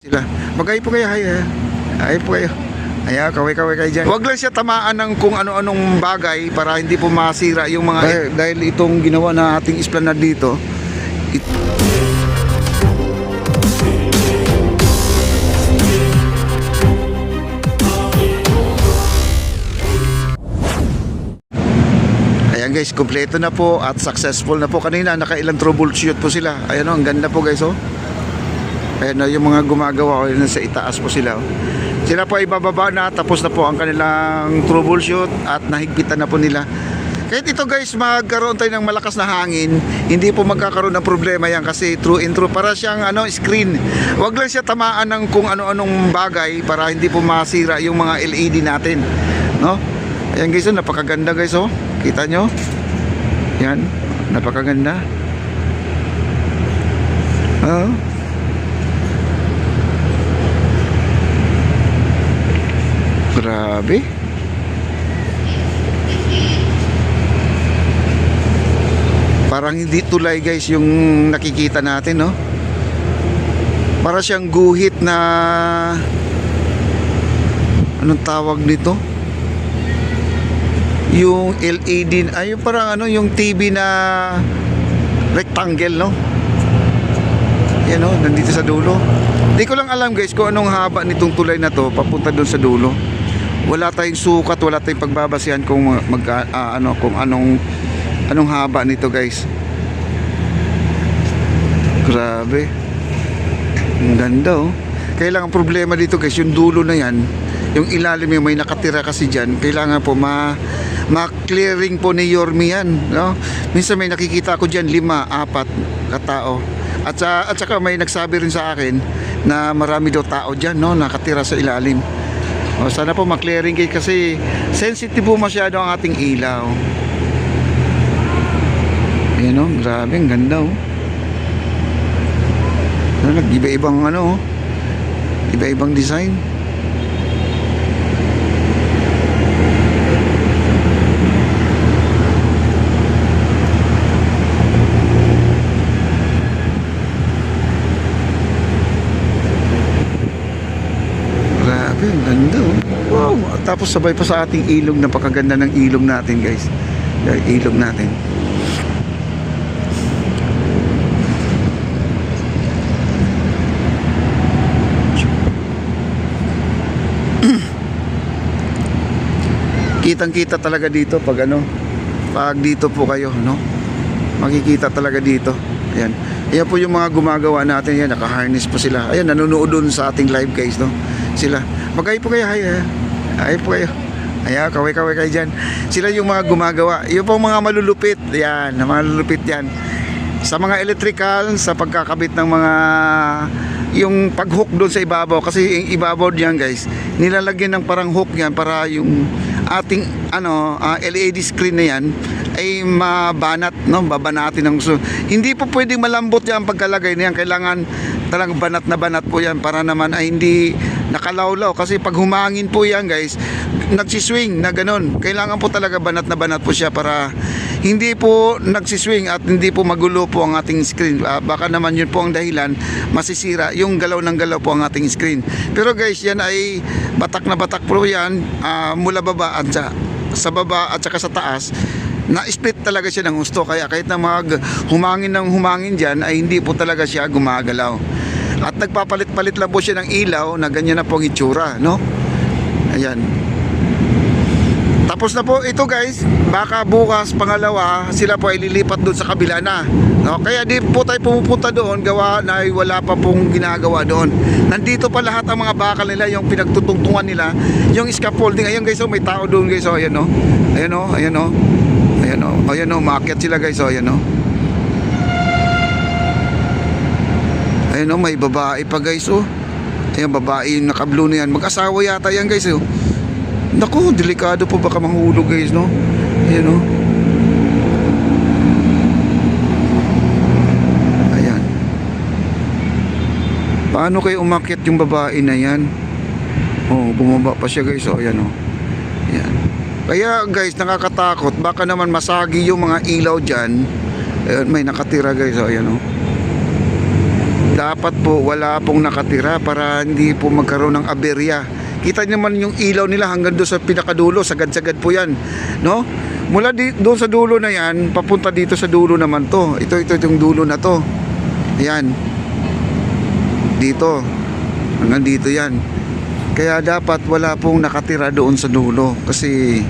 Sila. Magay po kayo, ay po kayo. Ayan, kaway-kaway kayo dyan. Huwag lang siya tamaan ng kung ano-anong bagay para hindi po masira yung mga... Dahil itong ginawa na ating esplanade dito, ayan guys, kompleto na po at successful na po. Kanina, nakailang troubleshoot po sila. Ayan o, ang ganda po guys o. Ayan o, yung mga gumagawa o nasa itaas po sila o. Sila po ay bababa na, tapos na po ang kanilang troubleshoot at nahigpitan na po nila. Kahit ito guys, magkaroon tayo ng malakas na hangin, hindi po magkakaroon ng problema yan kasi true and true. Para siyang screen. Huwag lang siya tamaan ng kung ano-anong bagay para hindi po masira yung mga LED natin, no? Ayan guys, napakaganda guys oh. Kita nyo? Yan, napakaganda. Grabe. Parang hindi tulay guys yung nakikita natin, no? Para siyang guhit na anong tawag nito? Yung LED, ay yung parang yung TV na rectangle, no? Yan no, nandito sa dulo. Hindi ko lang alam guys kung anong haba nitong tulay na to papunta doon sa dulo. Wala tayong sukat, wala tayong pagbabasihan kung kung anong haba nito guys. Grabe. Ang ganda oh. Kailangan problema dito guys, yung dulo na yan, yung ilalim yung may nakatira kasi dyan, kailangan po ma-clearing po ni Yormi yan, no? Minsan may nakikita ko dyan 5, 4 katao. At saka may nagsabi rin sa akin na marami daw tao dyan, no? Nakatira sa ilalim. O, sana po ma-clearing kayo kasi sensitive po masyado ang ating ilaw. Ayan o, grabe, ang ganda o. Iba-ibang iba-ibang design. Grabe, ang ganda oh. Wow, tapos sabay pa sa ating ilog. Napakaganda ng ilog natin guys. Ilog natin. Kitang-kita talaga dito pag pag dito po kayo, no? Makikita talaga dito. Ayan. Ayan po yung mga gumagawa natin. Ayan, naka-harness po sila. Ayan, nanonood dun sa ating live guys, no? Sila. Magay po kayo, ay po kayo. Ayan, kaway-kaway kayo dyan. Sila yung mga gumagawa. Yung pong mga malulupit. Ayan, malulupit yan. Sa mga electrical, sa pagkakabit ng mga yung pag-hook doon sa ibabaw. Kasi yung ibabaw diyan guys, nilalagyan ng parang hook yan para yung ating LED screen na yan ay mabanat, no? Babanatin ng gusto. Hindi po pwedeng malambot yan pagkalagay na yan. Kailangan talagang banat na banat po yan para naman ay hindi nakalawlaw. Kasi pag humangin po yan guys, nagsiswing na ganun. Kailangan po talaga banat na banat po siya para hindi po nagsiswing at hindi po magulo po ang ating screen. Baka naman yun po ang dahilan, masisira yung galaw ng galaw po ang ating screen. Pero guys, yan ay batak na batak po yan, mula baba at sa baba at saka sa taas. Na-split talaga siya ng gusto. Kaya kahit na humangin ng humangin dyan, ay hindi po talaga siya gumagalaw. At nagpapalit-palit lang po siya ng ilaw na ganyan na po ang itsura, no? Ayan. Tapos na po ito guys. Baka bukas pangalawa sila po ay lilipat doon sa kabila na, no? Kaya di po tayo pumupunta doon, gawa na ay wala pa pong ginagawa doon. Nandito pa lahat ang mga bakal nila, yung pinagtutungtungan nila, yung scaffolding. Ayan guys, may tao doon guys, ayan o. Ayan o, ayan o. Ayan o, ayan o, maakyat sila guys, ayan o. Ayan o, may babae pa guys o. Ayan, babae yung naka-blue na yan. Mag-asawa yata yan guys o. Naku, delikado po, baka mahulog guys, no? Ayan o. Ayan. Paano kayo umakyat yung babae na yan? Oh, bumaba pa siya guys, o. Ayan o. Ayan. Kaya guys, nakakatakot. Baka naman masagi yung mga ilaw dyan. Ayan, may nakatira guys, o. Ayan o. dapat po wala pong nakatira para hindi po magkaroon ng aberya. Kita naman yung ilaw nila hanggang doon sa pinakadulo, sagad-sagad po yan, no? Mula doon sa dulo na yan, papunta dito sa dulo naman to. Ito yung dulo na to. Ayan. Dito. Hanggang dito yan. Kaya dapat wala pong nakatira doon sa dulo kasi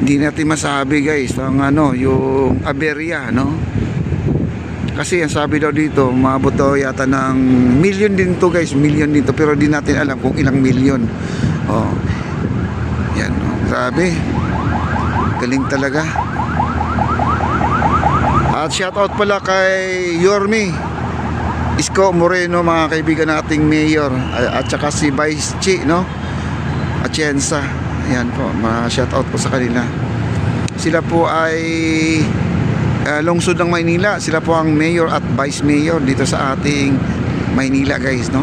hindi natin masabi guys ang yung aberya, no? Kasi ang sabi daw dito, maabot daw yata ng million din to guys, million dito, pero di natin alam kung ilang million. Oh. Yan, oh. Grabe. Galing talaga. At shoutout pala kay Yorme Isko Moreno, mga kaibigan nating mayor, at saka si Vice Chi, no? Atienza. Ayan po, ma-shoutout po sa kanila. Sila po ay lungsod ng Maynila. Sila po ang mayor at vice mayor dito sa ating Maynila guys, no?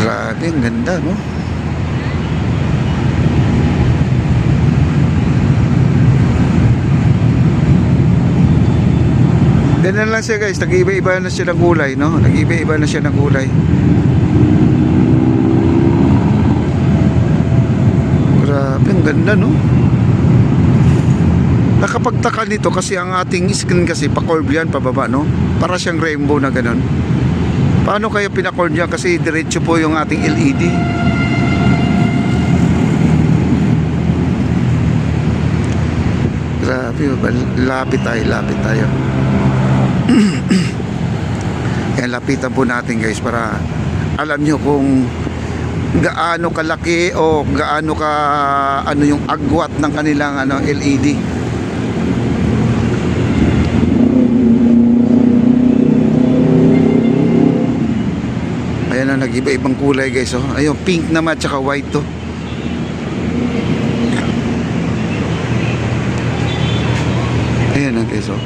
Grabe, ang ganda, no? Ganyan lang siya guys, nag-iba-iba na siya ng kulay, no? Nag-iba-iba na siya ng kulay. Grabe, ang ganda, no? Nakapagtaka nito kasi ang ating screen kasi pa-curve yan, pababa, no? Para siyang rainbow na ganun. Paano kaya pina-curve yan? Kasi diretso po yung ating LED. Grabe, lapit tayo. Yan, lapitan po natin guys para alam nyo kung gaano kalaki o gaano ka yung agwat ng kanilang LED. Ayan na, nag-iba-ibang kulay guys, oh. Ayun, pink naman tsaka white to. Ayan na guys, oh.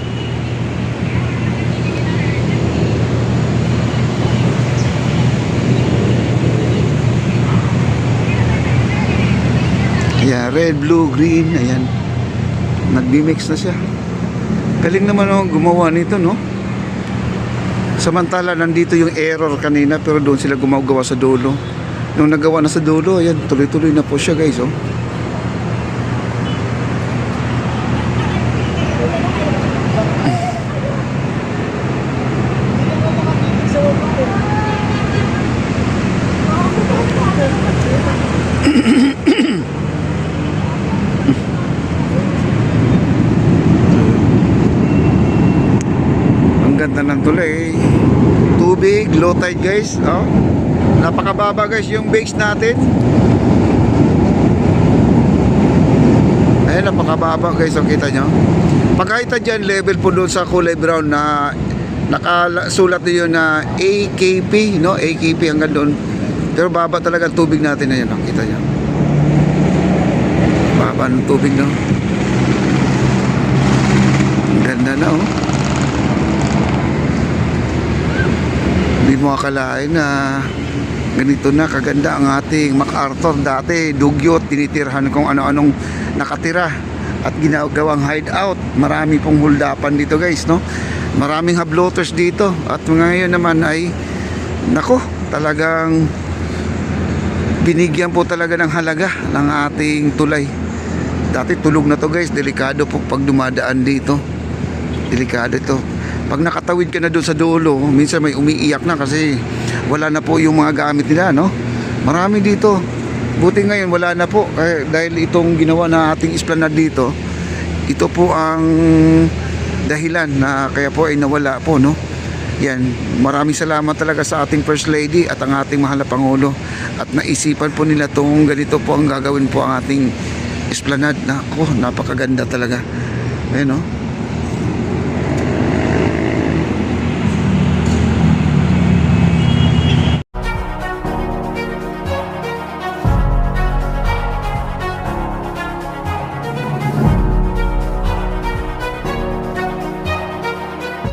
Ayan, red, blue, green. Ayan, nag-mix na siya. Galing naman gumawa nito, no? Samantala nandito yung error kanina, pero doon sila gumagawa sa dulo. Nung nagawa na sa dulo, ayan, tuloy-tuloy na po siya guys, oh. Ganda ng tulay, tubig, low tide guys, oh. Napakababa guys yung base natin. Ayan, napakababa guys, oh, kita nyo. Pagkahita dyan, level po doon sa kulay brown na nakasulat nyo na AKP, no? AKP hanggang doon. Pero baba talaga ang tubig natin. Ayan, oh, kita nyo. Baba ng tubig, no? Ganda na, oh. Hindi mo akalain na ganito na kaganda ang ating MacArthur. Dati dugyot, tinitirhan kung ano-anong nakatira at ginagawang hideout. Marami pong huldapan dito guys, no? Maraming habloters dito. At ngayon naman ay nako, talagang binigyan po talaga ng halaga ng ating tulay. Dati tulog na to guys, delikado po pag dumadaan dito. Delikado ito. Pag nakatawid ka na doon sa dulo, minsan may umiiyak na kasi wala na po yung mga gamit nila, no? Marami dito. Buti ngayon wala na po dahil itong ginawa na ating esplanade dito, ito po ang dahilan na kaya po ay nawala po, no? Yan, maraming salamat talaga sa ating First Lady at ang ating mahal na Pangulo at naisipan po nila tong ganito po ang gagawin po ang ating esplanade. Nako, napakaganda talaga. Ayun, no?